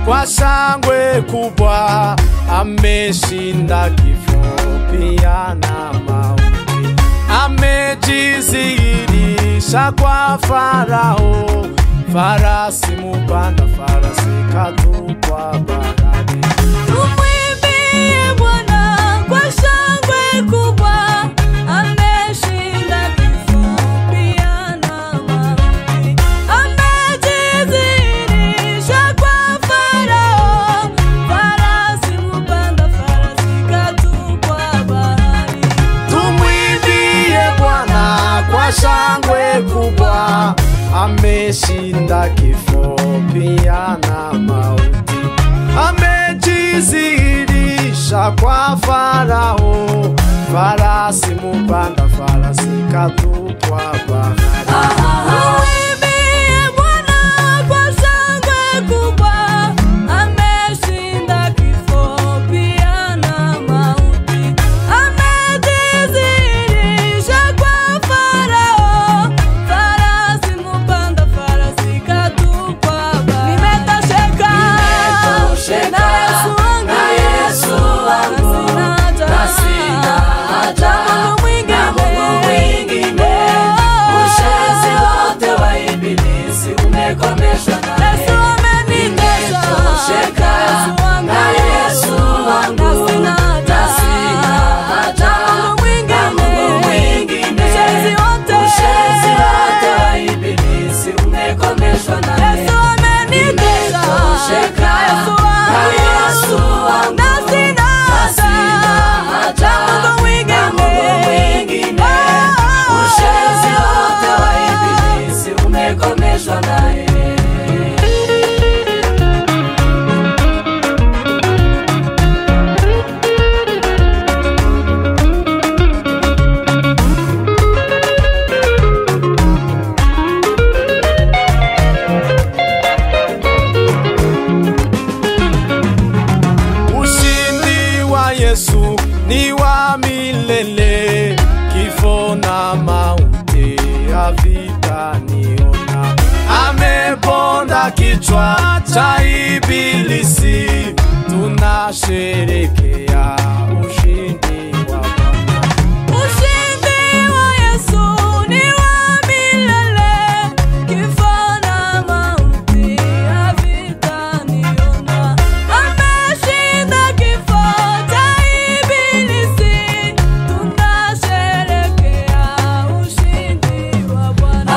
kwa shangwe kubwa, ameshinda kifo pia na mauti. Amejidhihirisha kwa Farao, farasi mupanda farasi katupwa bahari. Tumwimbie Bwana kwa shangwe kubwa, ameshinda kifo pia na mauti. Amejidhihirisha kwa Farao, farasi mupanda farasi katupwa bahari. Tumwimbie Bwana kwa shangwe kubwa, ameshinda kifo pia na mauti. Amejidhihirisha kwa Farao, farasi mupanda farasi katupwa bahari. Tumwimbie Bwana kwa shangwe kubwa, ameshinda kifo pia na mauti. Amejidhihirisha kwa Farao, farasi mupanda farasi katupwa bahari. Nimetosheka na Yesu wangu, na sina haja na Mungu mwingine. Ushezi wote wa ibilisi umekomeshwa na Yesu amenitosha. Nimetosheka na Yesu wangu, na sina haja na Mungu mwingine. Ushezi wote wa ibilisi umekomeshwa na Yesu amenitosha. Nimetosheka na Yesu wangu, Na sina haja na Mungu mwingine. Ushezi wote wa ibilisi umekomeshwa naye. Ushindi wa Yesu ni wa milele, kifo na mauti havitaniona. Ameponda kichwa cha ibilisi, tunasherehekea ushindi wa Bwana. Ushindi wa Yesu ni wa milele, kifo na mauti havitaniona. Ameshinda kifo cha ibilisi, tunasherehekea ushindi wa Bwana.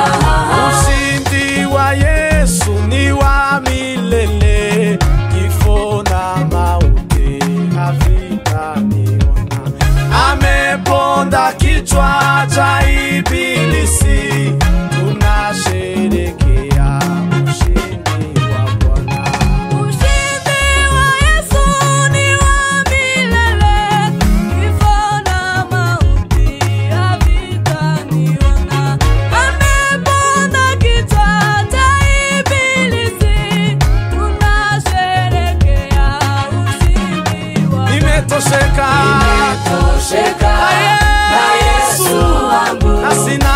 Ushindi wa Yesu ni wa milele, kifo na mauti havitaniona. Ameponda kichwa cha ibilisi, tunasherehekea ushindi wa Bwana. Ushindi wa Yesu ni wa milele, kifo na mauti havitaniona. Ameponda kichwa cha ibilisi, tunasherehekea ushindi wa Bwana. Nimetosheka Nimetosheka na Yesu wangu, na sina